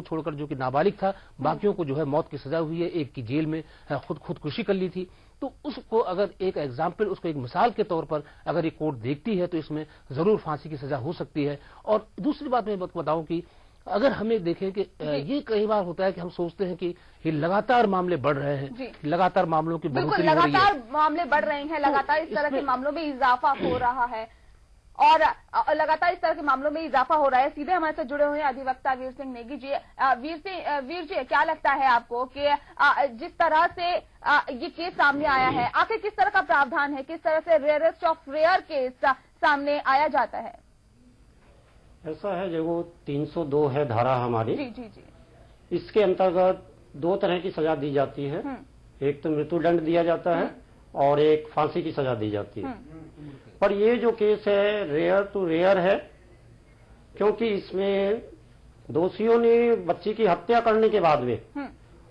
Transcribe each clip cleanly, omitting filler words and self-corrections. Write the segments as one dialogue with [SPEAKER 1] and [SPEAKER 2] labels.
[SPEAKER 1] को छोड़कर जो कि नाबालिग था, बाकियों को जो है मौत की सजा हुई है, एक की जेल में खुदकुशी कर ली थी। तो उसको अगर एक एग्जाम्पल, उसको एक मिसाल के तौर पर अगर ये कोर्ट देखती है तो इसमें जरूर फांसी की सजा हो सकती है। और दूसरी बात मैं बताऊं कि अगर हमें देखें कि ये कई बार होता है कि हम सोचते हैं कि ये लगातार मामले बढ़ रहे हैं, लगातार मामलों की बढ़ोतरी हो रही है,
[SPEAKER 2] लगातार मामले बढ़ रहे हैं, लगातार इस तरह के मामलों में इजाफा हो रहा है और लगातार इस तरह के मामलों में इजाफा हो रहा है। सीधे हमारे साथ जुड़े हुए हैं अधिवक्ता वीर सिंह नेगी जी। वीर जी, क्या लगता है आपको कि जिस तरह से ये केस सामने आया है, आखिर किस तरह का प्रावधान है, किस तरह से रेयरेस्ट ऑफ रेयर केस सामने आया जाता है?
[SPEAKER 3] ऐसा है, जो वो 302 है धारा हमारी,
[SPEAKER 2] जी जी जी,
[SPEAKER 3] इसके अंतर्गत दो तरह की सजा दी जाती है। एक तो मृत्युदंड दिया जाता है और एक फांसी की सजा दी जाती है। पर ये जो केस है रेयर टू रेयर है, क्योंकि इसमें दोषियों ने बच्ची की हत्या करने के बाद में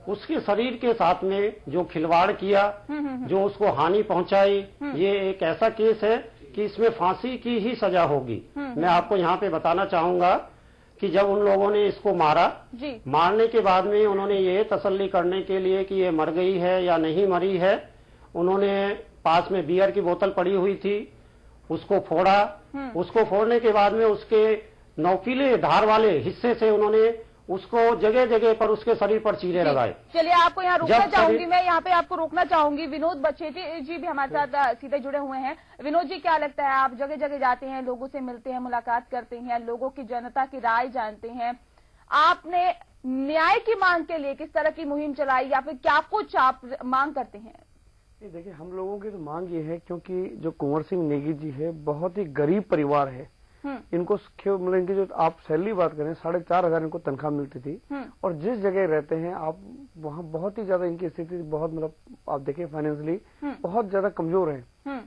[SPEAKER 3] उसके शरीर के साथ में जो खिलवाड़ किया, जो उसको हानि पहुंचाई, ये एक ऐसा केस है कि इसमें फांसी की ही सजा होगी। मैं आपको यहाँ पे बताना चाहूंगा कि जब उन लोगों ने इसको मारा, मारने के बाद में उन्होंने ये तसल्ली करने के लिए कि ये मर गई है या नहीं मरी है, उन्होंने पास में बियर की बोतल पड़ी हुई थी, उसको फोड़ा। उसको फोड़ने के बाद में उसके नोकीले धार वाले हिस्से से उन्होंने उसको जगह जगह पर उसके शरीर पर चीरे लगाए।
[SPEAKER 2] चलिए, आपको यहाँ रोकना चाहूंगी, मैं यहाँ पे आपको रोकना चाहूंगी। विनोद बछेटी जी भी हमारे साथ सीधे जुड़े हुए हैं। विनोद जी, क्या लगता है, आप जगह जगह जाते हैं, लोगों से मिलते हैं, मुलाकात करते हैं, लोगों की, जनता की राय जानते हैं, आपने न्याय की मांग के लिए किस तरह की मुहिम चलाई या फिर क्या कुछ आप मांग करते हैं?
[SPEAKER 4] देखिए, हम लोगों की तो मांग ये है, क्योंकि जो कुंवर सिंह नेगी जी है बहुत ही गरीब परिवार है। इनको मतलब इनकी जो आप सैलरी बात करें, 4,500 इनको तनख्वाह मिलती थी, और जिस जगह रहते हैं आप वहाँ बहुत ही ज्यादा इनकी स्थिति बहुत, मतलब आप देखें फाइनेंशियली बहुत ज्यादा कमजोर है।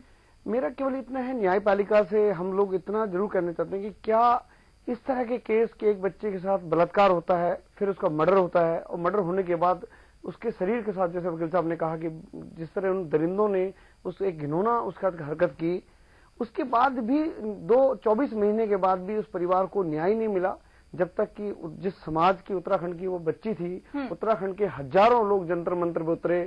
[SPEAKER 4] मेरा केवल इतना है, न्यायपालिका से हम लोग इतना जरूर कहना चाहते हैं कि क्या इस तरह के केस के एक बच्चे के साथ बलात्कार होता है, फिर उसका मर्डर होता है, और मर्डर होने के बाद उसके शरीर के साथ, जैसे वकील साहब ने कहा कि जिस तरह उन दरिंदों ने उस एक घिनौना उसका हरकत की, उसके बाद भी 24 महीने के बाद भी उस परिवार को न्याय नहीं मिला। जब तक कि जिस समाज की, उत्तराखंड की वो बच्ची थी, उत्तराखंड के हजारों लोग जंतर मंतर पे उतरे,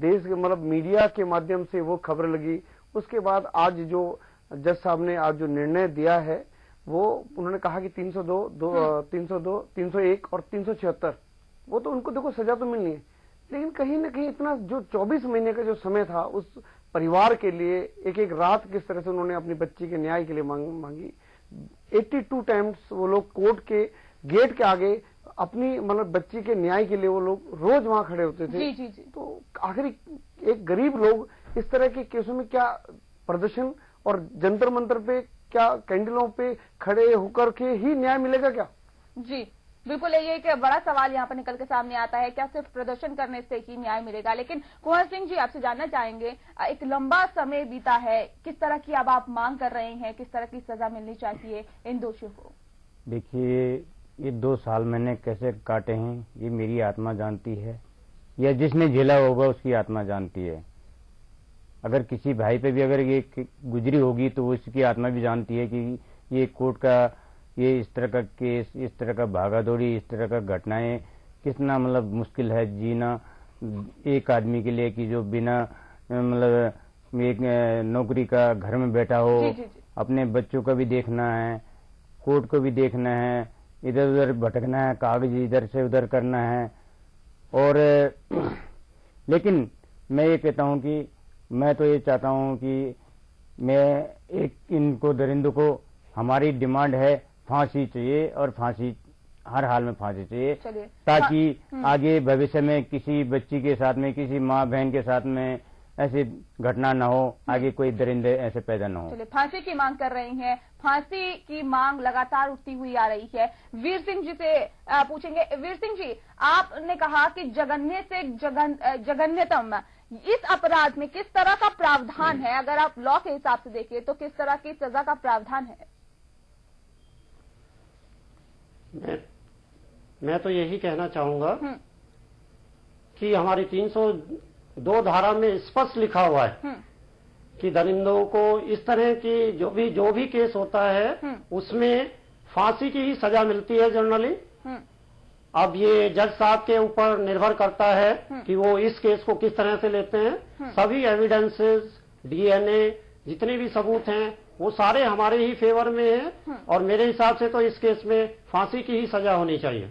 [SPEAKER 4] देश के मतलब मीडिया के माध्यम से वो खबर लगी। उसके बाद आज जो जज साहब ने आज जो निर्णय दिया है, वो उन्होंने कहा कि 302, 301 और 376, वो तो उनको देखो सजा तो मिलनी है, लेकिन कहीं ना कहीं इतना जो 24 महीने का जो समय था उस परिवार के लिए, एक एक रात किस तरह से उन्होंने अपनी बच्ची के न्याय के लिए मांगी। 82 टाइम्स वो लोग कोर्ट के गेट के आगे अपनी मतलब बच्ची के न्याय के लिए वो लोग रोज वहां खड़े होते थे।
[SPEAKER 2] जी, जी, जी।
[SPEAKER 4] तो आखिर एक गरीब लोग इस तरह के केसों में क्या प्रदर्शन और जंतर मंतर पे, क्या कैंडलों पे खड़े होकर के ही न्याय मिलेगा क्या?
[SPEAKER 2] जी बिल्कुल, ये एक बड़ा सवाल यहाँ पर निकल के सामने आता है, क्या सिर्फ प्रदर्शन करने से ही न्याय मिलेगा? लेकिन कुंवर सिंह जी, आपसे जानना चाहेंगे, एक लंबा समय बीता है, किस तरह की अब आप मांग कर रहे हैं, किस तरह की सजा मिलनी चाहिए इन दोषियों को?
[SPEAKER 5] देखिए, ये 2 साल मैंने कैसे काटे हैं ये मेरी आत्मा जानती है, या जिसने झेला होगा उसकी आत्मा जानती है। अगर किसी भाई पे भी अगर ये गुजरी होगी तो वो उसकी आत्मा भी जानती है कि ये कोर्ट का ये इस तरह का केस, इस तरह का भागादौड़ी, इस तरह का घटनाएं कितना मतलब मुश्किल है जीना एक आदमी के लिए, कि जो बिना मतलब एक नौकरी का घर में बैठा हो, अपने बच्चों का भी देखना है, कोर्ट को भी देखना है, इधर उधर भटकना है, कागज इधर से उधर करना है। और लेकिन मैं ये कहता हूँ कि मैं तो ये चाहता हूँ कि मैं एक इनको दरिंदों को, हमारी डिमांड है फांसी चाहिए, और फांसी हर हाल में फांसी चाहिए, ताकि आगे भविष्य में किसी बच्ची के साथ में, किसी माँ बहन के साथ में ऐसी घटना न हो, आगे कोई दरिंदे ऐसे पैदा न हो।
[SPEAKER 2] चलिए, फांसी की मांग कर रही हैं, फांसी की मांग लगातार उठती हुई आ रही है। वीर सिंह जी से पूछेंगे। वीर सिंह जी, आपने कहा कि जघन्य से जघन्यतम इस अपराध में किस तरह का प्रावधान है? अगर आप लॉ के हिसाब से देखिए तो किस तरह की सजा का प्रावधान है?
[SPEAKER 3] मैं तो यही कहना चाहूंगा कि हमारी 302 धारा में स्पष्ट लिखा हुआ है कि दरिंदों को इस तरह की जो भी केस होता है उसमें फांसी की ही सजा मिलती है जनरली। अब ये जज साहब के ऊपर निर्भर करता है कि वो इस केस को किस तरह से लेते हैं। सभी एविडेंसेस, डीएनए, जितने भी सबूत हैं वो सारे हमारे ही फेवर में हैं और मेरे हिसाब से तो इस केस में फांसी की ही सजा होनी चाहिए।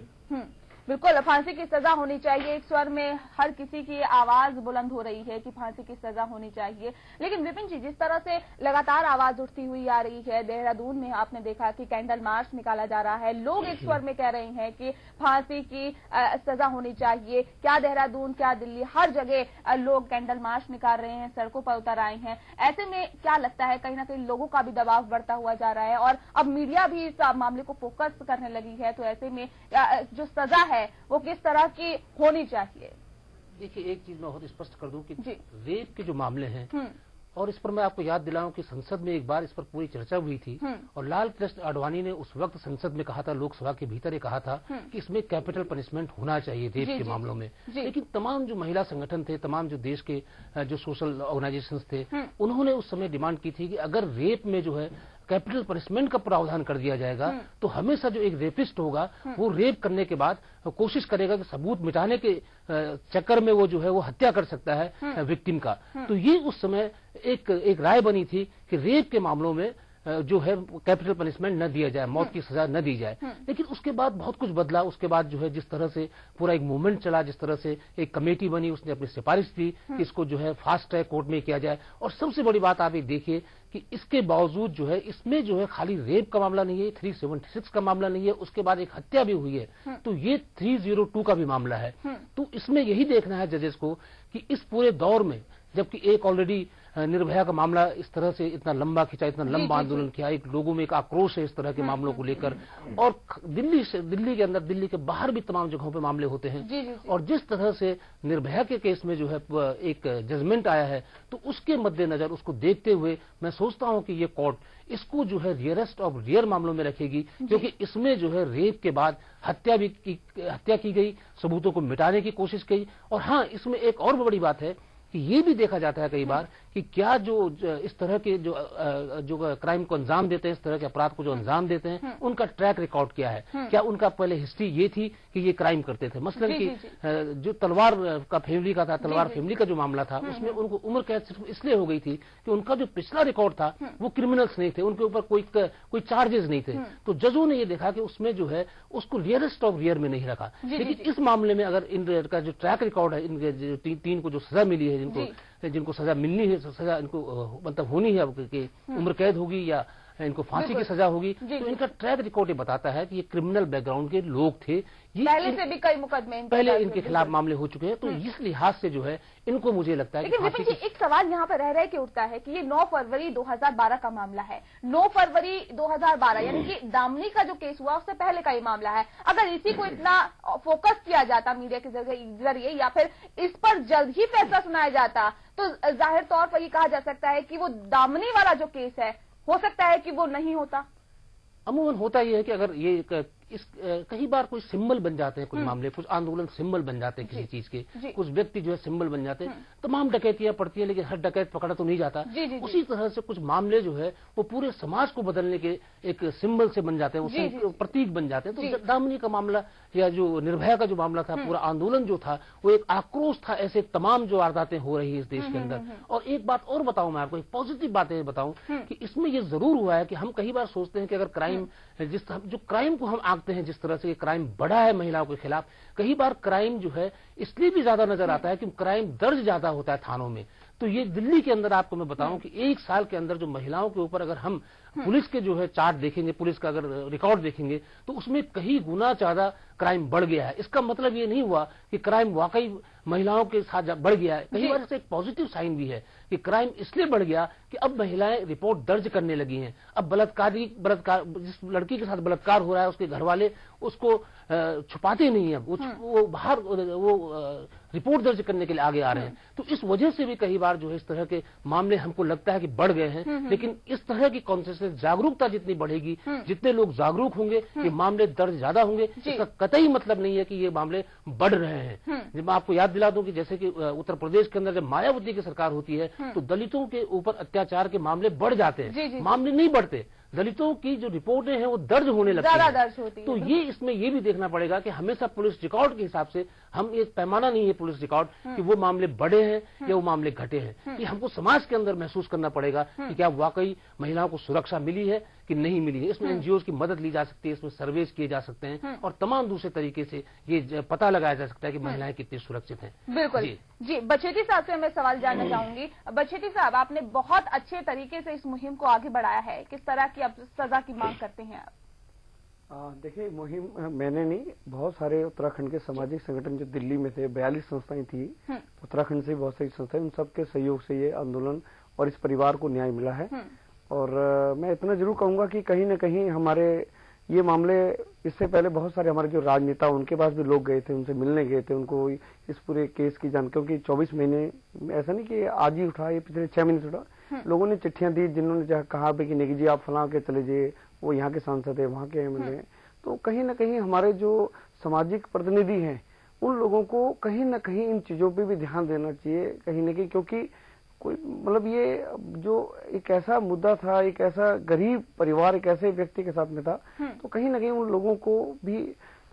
[SPEAKER 2] बिल्कुल, फांसी की सजा होनी चाहिए। एक स्वर में हर किसी की आवाज बुलंद हो रही है कि फांसी की सजा होनी चाहिए। लेकिन विपिन जी, जिस तरह से लगातार आवाज उठती हुई आ रही है, देहरादून में आपने देखा कि कैंडल मार्च निकाला जा रहा है, लोग एक स्वर में कह रहे हैं कि फांसी की सजा होनी चाहिए। क्या देहरादून, क्या दिल्ली, हर जगह लोग कैंडल मार्च निकाल रहे हैं, सड़कों पर उतर आए हैं। ऐसे में क्या लगता है, कहीं ना कहीं लोगों का भी दबाव बढ़ता हुआ जा रहा है और अब मीडिया भी इस मामले को फोकस करने लगी है, तो ऐसे में जो सजा है वो किस तरह की होनी चाहिए?
[SPEAKER 1] देखिए, एक चीज मैं बहुत स्पष्ट कर दूं कि रेप के जो मामले हैं, और इस पर मैं आपको याद दिलाऊं कि संसद में एक बार इस पर पूरी चर्चा हुई थी और लाल कृष्ण आडवाणी ने उस वक्त संसद में कहा था, लोकसभा के भीतर ही कहा था कि इसमें कैपिटल पनिशमेंट होना चाहिए रेप के मामलों में। लेकिन तमाम जो महिला संगठन थे, तमाम जो देश के जो सोशल ऑर्गेनाइजेशंस थे, उन्होंने उस समय डिमांड की थी कि अगर रेप में जो है कैपिटल पनिशमेंट का प्रावधान कर दिया जाएगा तो हमेशा जो एक रेपिस्ट होगा वो रेप करने के बाद कोशिश करेगा कि सबूत मिटाने के चक्कर में वो जो है वो हत्या कर सकता है विक्टिम का। तो ये उस समय एक राय बनी थी कि रेप के मामलों में जो है कैपिटल पनिशमेंट न दिया जाए, मौत की सजा न दी जाए। लेकिन उसके बाद बहुत कुछ बदला। उसके बाद जो है जिस तरह से पूरा एक मूवमेंट चला, जिस तरह से एक कमेटी बनी, उसने अपनी सिफारिश दी कि इसको जो है फास्ट ट्रैक कोर्ट में किया जाए। और सबसे बड़ी बात आप ये देखिए कि इसके बावजूद जो है इसमें जो है खाली रेप का मामला नहीं है, 376 का मामला नहीं है, उसके बाद एक हत्या भी हुई है, तो ये 302 का भी मामला है। तो इसमें यही देखना है जजेस को कि इस पूरे दौर में, जबकि एक ऑलरेडी निर्भया का मामला इस तरह से इतना लंबा खिंचा, इतना लंबा आंदोलन किया, एक लोगों में एक आक्रोश है इस तरह के मामलों को लेकर, और दिल्ली के अंदर, दिल्ली के बाहर भी तमाम जगहों पे मामले होते हैं। और जिस तरह से निर्भया के केस में जो है एक जजमेंट आया है, तो उसके मद्देनजर, उसको देखते हुए मैं सोचता हूं कि ये कोर्ट इसको जो है रियरेस्ट ऑफ रियर मामलों में रखेगी, क्योंकि इसमें जो है रेप के बाद हत्या की गई, सबूतों को मिटाने की कोशिश की। और हाँ, इसमें एक और बड़ी बात है कि ये भी देखा जाता है कई बार कि क्या जो इस तरह के जो क्राइम को अंजाम देते हैं, इस तरह के अपराध को जो अंजाम देते हैं, उनका ट्रैक रिकॉर्ड क्या है। क्या उनका पहले हिस्ट्री ये थी कि ये क्राइम करते थे। मसलन कि जो तलवार का फैमिली का था, तलवार फैमिली का जो मामला था, उसमें उनको उम्र कैद सिर्फ इसलिए हो गई थी कि उनका जो पिछला रिकॉर्ड था वो क्रिमिनल्स नहीं थे, उनके ऊपर कोई चार्जेस नहीं थे। तो जजों ने ये देखा कि उसमें जो है उसको रियरेस्ट ऑफ रियर में नहीं रखा। लेकिन इस मामले में अगर इन का जो ट्रैक रिकॉर्ड है, इनके तीन को जो सजा मिली है, जिनको सजा मिलनी है, सजा इनको मतलब होनी है कि उम्र कैद होगी या इनको फांसी की सजा होगी, तो इनका ट्रैक रिकॉर्ड बताता है कि ये क्रिमिनल बैकग्राउंड के लोग थे। ये
[SPEAKER 2] पहले से भी कई मुकदमे
[SPEAKER 1] पहले इनके खिलाफ मामले हो चुके हैं। तो इस लिहाज से जो है इनको मुझे लगता है
[SPEAKER 2] लेकिन विपिन जी, एक सवाल यहाँ पर रह के उठता है कि ये 9 फरवरी 2012 का मामला है। 9 फरवरी 2012 यानी कि दामिनी का जो केस हुआ उससे पहले का ये मामला है। अगर इसी को इतना फोकस किया जाता मीडिया के जरिए या फिर इस पर जल्द ही फैसला सुनाया जाता, तो जाहिर तौर पर ये कहा जा सकता है कि वो दामिनी वाला जो केस है, हो सकता है कि वो नहीं होता।
[SPEAKER 1] अमूमन होता यह है कि अगर ये कई बार कोई सिंबल बन जाते हैं, कुछ मामले, कुछ आंदोलन सिंबल बन जाते हैं किसी चीज के, कुछ व्यक्ति जो है सिंबल बन जाते हैं। तमाम डकैतियां पड़ती है लेकिन हर डकैत पकड़ा तो नहीं जाता। उसी तरह से कुछ मामले जो है वो पूरे समाज को बदलने के एक सिंबल से बन जाते हैं, वो प्रतीक बन जाते हैं। तो दामिनी का मामला या जो निर्भया का जो मामला था, पूरा आंदोलन जो था वो एक आक्रोश था, ऐसे तमाम जो वारदातें हो रही है इस देश के अंदर। और एक बात और बताऊं मैं आपको, एक पॉजिटिव बात बताऊं कि इसमें यह जरूर हुआ है कि हम कई बार सोचते हैं कि अगर क्राइम, जो क्राइम को हम आंकते हैं, जिस तरह से क्राइम बढ़ा है महिलाओं के खिलाफ, कई बार क्राइम जो है इसलिए भी ज्यादा नजर आता है कि क्राइम दर्ज ज्यादा होता है थानों में। तो ये दिल्ली के अंदर आपको मैं बताऊं कि एक साल के अंदर जो महिलाओं के ऊपर अगर हम पुलिस के जो है चार्ट देखेंगे, पुलिस का अगर रिकॉर्ड देखेंगे, तो उसमें कई गुना ज्यादा क्राइम बढ़ गया है। इसका मतलब ये नहीं हुआ कि क्राइम वाकई महिलाओं के साथ बढ़ गया है। कई बार इससे एक पॉजिटिव साइन भी है कि क्राइम इसलिए बढ़ गया कि अब महिलाएं रिपोर्ट दर्ज करने लगी हैं। अब बलात्कार, जिस लड़की के साथ बलात्कार हो रहा है, उसके घर वाले उसको छुपाते नहीं है, वो बाहर वो रिपोर्ट दर्ज करने के लिए आगे आ रहे हैं। तो इस वजह से भी कई बार जो है इस तरह के मामले हमको लगता है कि बढ़ गए हैं। लेकिन इस तरह की कॉन्शियसनेस, जागरूकता जितनी बढ़ेगी, जितने लोग जागरूक होंगे, ये मामले दर्ज ज्यादा होंगे। इसका कतई मतलब नहीं है कि ये मामले बढ़ रहे हैं। जब मैं आपको याद दिला दूं कि जैसे कि उत्तर प्रदेश के अंदर जब मायावती की सरकार होती है तो दलितों के ऊपर अत्याचार के मामले बढ़ जाते हैं, मामले नहीं बढ़ते। दलितों की जो रिपोर्टें हैं वो दर्ज होने लगती
[SPEAKER 2] ज्यादा
[SPEAKER 1] हैं।
[SPEAKER 2] दर्ज होती है।
[SPEAKER 1] तो ये इसमें ये भी देखना पड़ेगा कि हमेशा पुलिस रिकॉर्ड के हिसाब से हम ये पैमाना नहीं है पुलिस रिकॉर्ड कि वो मामले बढ़े हैं या वो मामले घटे हैं। ये हमको समाज के अंदर महसूस करना पड़ेगा कि क्या वाकई महिलाओं को सुरक्षा मिली है कि नहीं मिली है। इसमें एनजीओ की मदद ली जा सकती है, इसमें सर्वेज किए जा सकते हैं और तमाम दूसरे तरीके से ये पता लगाया जा सकता है कि महिलाएं कितनी सुरक्षित हैं।
[SPEAKER 2] बिल्कुल जी। बछेटी साहब से मैं सवाल जानना चाहूंगी। बछेटी साहब, आपने बहुत अच्छे तरीके से इस मुहिम को आगे बढ़ाया है, किस तरह की आप सजा की मांग करते हैं आप?
[SPEAKER 4] देखिए, मुहिम मैंने नहीं, बहुत सारे उत्तराखंड के सामाजिक संगठन जो दिल्ली में थे, 42 संस्थाएं थी उत्तराखंड से, बहुत सारी संस्थाएं, उन सबके सहयोग से ये आंदोलन और इस परिवार को न्याय मिला है। और मैं इतना जरूर कहूंगा कि कहीं न कहीं हमारे ये मामले, इससे पहले बहुत सारे हमारे जो राजनेता उनके पास भी लोग गए थे, उनसे मिलने गए थे, उनको इस पूरे केस की जानकारी, क्योंकि 24 महीने ऐसा नहीं कि आज ही उठा, ये पिछले 6 महीने से उठा। लोगों ने चिट्ठियां दी जिन्होंने कहा कि नेगी जी आप फलां के चले जाइए, वो यहाँ के सांसद है, वहाँ के एमएलए हैं। तो कहीं न कहीं हमारे जो सामाजिक प्रतिनिधि हैं उन लोगों को कहीं न कहीं इन चीजों पे भी ध्यान देना चाहिए, कहीं न कहीं, क्योंकि कोई मतलब ये जो एक ऐसा मुद्दा था, एक ऐसा गरीब परिवार एक ऐसे व्यक्ति के साथ में था, तो कहीं न कहीं उन लोगों को भी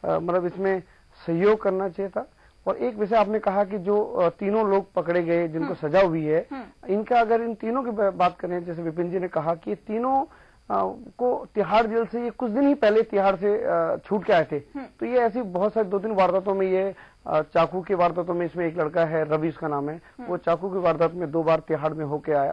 [SPEAKER 4] मतलब इसमें सहयोग करना चाहिए था। और एक विषय आपने कहा कि जो तीनों लोग पकड़े गए जिनको सजा हुई है, इनका अगर इन तीनों की बात करें, जैसे विपिन जी ने कहा कि तीनों को तिहाड़ जेल से ये कुछ दिन ही पहले तिहाड़ से छूट के आए थे। तो ये ऐसी बहुत सारी 2-3 वारदातों में, ये चाकू की वारदातों में, इसमें एक लड़का है रवि उसका नाम है, वो चाकू की वारदात में 2 बार तिहाड़ में होके आया।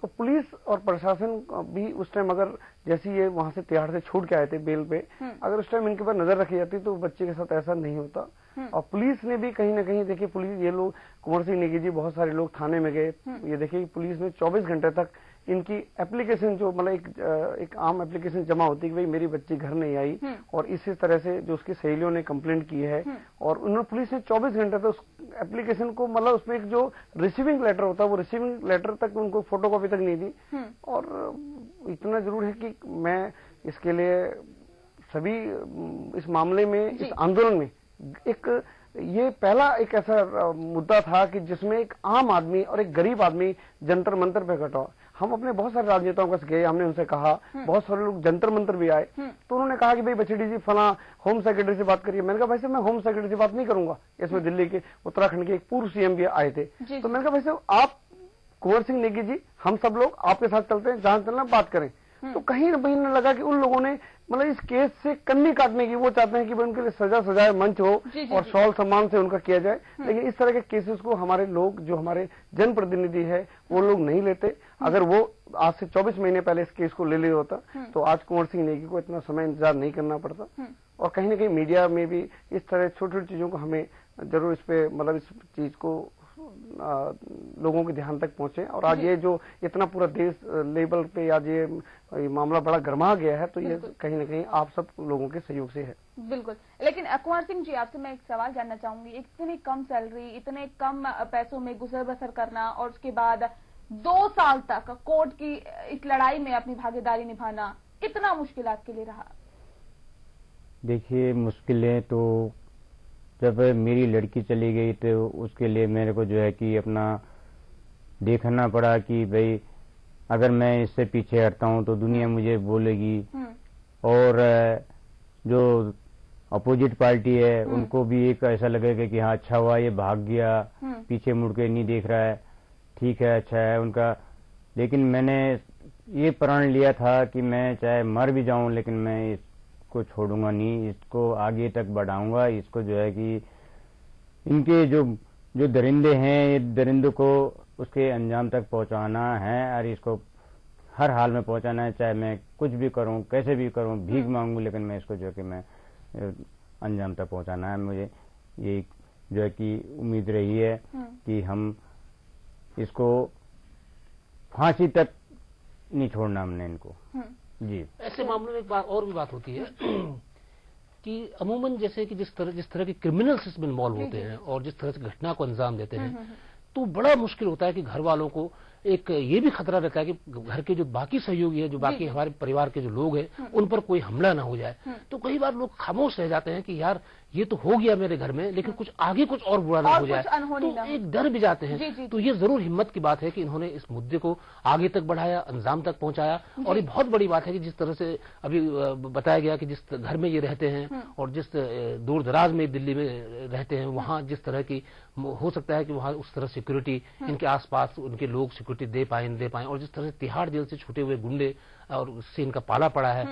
[SPEAKER 4] तो पुलिस और प्रशासन भी उस टाइम, अगर जैसे ये वहां से तिहाड़ से छूट के आए थे बेल पे, अगर उस टाइम इनके पर नजर रखी जाती तो बच्चे के साथ ऐसा नहीं होता। और पुलिस ने भी कहीं ना कहीं, देखिए पुलिस, ये लोग कुंवर सिंह नेगी जी, बहुत सारे लोग थाने में गए, ये देखिए पुलिस ने 24 घंटे तक इनकी एप्लीकेशन, जो मतलब एक आम एप्लीकेशन जमा होती है कि भाई मेरी बच्ची घर नहीं आई, और इसी तरह से जो उसकी सहेलियों ने कंप्लेंट की है, और उन्होंने पुलिस ने 24 घंटे तक उस एप्लीकेशन को, मतलब उसमें एक जो रिसीविंग लेटर होता है, वो रिसीविंग लेटर तक उनको फोटोकॉपी तक नहीं दी। और इतना जरूर है कि मैं इसके लिए सभी, इस मामले में, इस आंदोलन में एक ये पहला एक ऐसा मुद्दा था कि जिसमें एक आम आदमी और एक गरीब आदमी जंतर मंतर पे इकट्ठा। हम अपने बहुत सारे राजनेताओं के पास गए, हमने उनसे कहा, बहुत सारे लोग जंतर मंतर भी आए, तो उन्होंने कहा कि भाई बछेटी जी फला होम सेक्रेटरी से बात करिए। मैंने कहा भाई साहब मैं होम सेक्रेटरी से बात नहीं करूंगा, इसमें दिल्ली के उत्तराखंड के एक पूर्व सीएम भी आए थे। तो मैंने कहा भाई साहब आप कुंवर सिंह नेगी जी, हम सब लोग आपके साथ चलते हैं, जहां चलना बात करें। तो कहीं न कहीं लगा कि उन लोगों ने मतलब इस केस से कन्नी काटने की, वो चाहते हैं कि उनके लिए सजा सजाए मंच हो और सौल सम्मान से उनका किया जाए, लेकिन इस तरह के केसेस को हमारे लोग, जो हमारे जनप्रतिनिधि है, वो लोग नहीं लेते। अगर वो आज से 24 महीने पहले इस केस को ले लिया होता तो आज कुंवर सिंह नेगी को इतना समय इंतजार नहीं करना पड़ता। और कहीं न कहीं मीडिया में भी इस तरह छोटी छोटी चीजों को हमें जरूर इस पे, मतलब इस चीज को लोगों के ध्यान तक पहुंचे। और आज ये जो इतना पूरा देश लेवल पे आज ये मामला बड़ा गर्मा गया है, तो ये कहीं ना कहीं आप सब लोगों के सहयोग से है।
[SPEAKER 2] बिल्कुल। लेकिन कुंवर सिंह जी, आपसे मैं एक सवाल जानना चाहूंगी, इतनी कम सैलरी, इतने कम पैसों में गुजर बसर करना, और उसके बाद 2 साल तक कोर्ट की इस लड़ाई में अपनी भागीदारी निभाना, कितना मुश्किल आपके लिए रहा?
[SPEAKER 5] देखिए, मुश्किलें तो जब मेरी लड़की चली गई तो उसके लिए मेरे को जो है कि अपना देखना पड़ा कि भाई अगर मैं इससे पीछे हटता हूं तो दुनिया मुझे बोलेगी, और जो अपोजिट पार्टी है उनको भी एक ऐसा लगेगा कि हाँ अच्छा हुआ ये भाग गया, पीछे मुड़ के नहीं देख रहा है, ठीक है अच्छा है उनका। लेकिन मैंने ये प्रण लिया था कि मैं चाहे मर भी जाऊं लेकिन मैं को छोड़ूंगा नहीं, इसको आगे तक बढ़ाऊंगा। इसको जो है कि इनके जो दरिंदे हैं, ये दरिंदों को उसके अंजाम तक पहुंचाना है, और इसको हर हाल में पहुंचाना है, चाहे मैं कुछ भी करूं, कैसे भी करूं, भीख मांगू, लेकिन मैं इसको जो है कि मैं अंजाम तक पहुंचाना है। मुझे ये जो है कि उम्मीद रही है कि हम इसको फांसी तक नहीं छोड़ना हमने इनको। जी,
[SPEAKER 1] ऐसे मामलों में एक बात और भी बात होती है कि अमूमन जैसे कि जिस तरह के क्रिमिनल्स इसमें इन्वॉल्व होते हैं और जिस तरह से घटना को अंजाम देते हैं, तो बड़ा मुश्किल होता है कि घर वालों को एक ये भी खतरा रहता है कि घर के जो बाकी सहयोगी है, जो बाकी हमारे परिवार के जो लोग हैं, उन पर कोई हमला ना हो जाए। तो कई बार लोग खामोश रह जाते हैं कि यार ये तो हो गया मेरे घर में, लेकिन कुछ आगे कुछ और बुरा ना हो जाए, तो एक डर भी जाते हैं। तो ये जरूर हिम्मत की बात है कि इन्होंने इस मुद्दे को आगे तक बढ़ाया, अंजाम तक पहुंचाया। और ये बहुत बड़ी बात है कि जिस तरह से अभी बताया गया कि जिस घर में ये रहते हैं और जिस दूर दराज में दिल्ली में रहते हैं, वहां जिस तरह की हो सकता है कि वहां उस तरह सिक्योरिटी इनके आसपास उनके लोग सिक्योरिटी दे पाए और जिस तरह से तिहाड़ जेल से छूटे हुए गुंडे और उससे इनका पाला पड़ा है,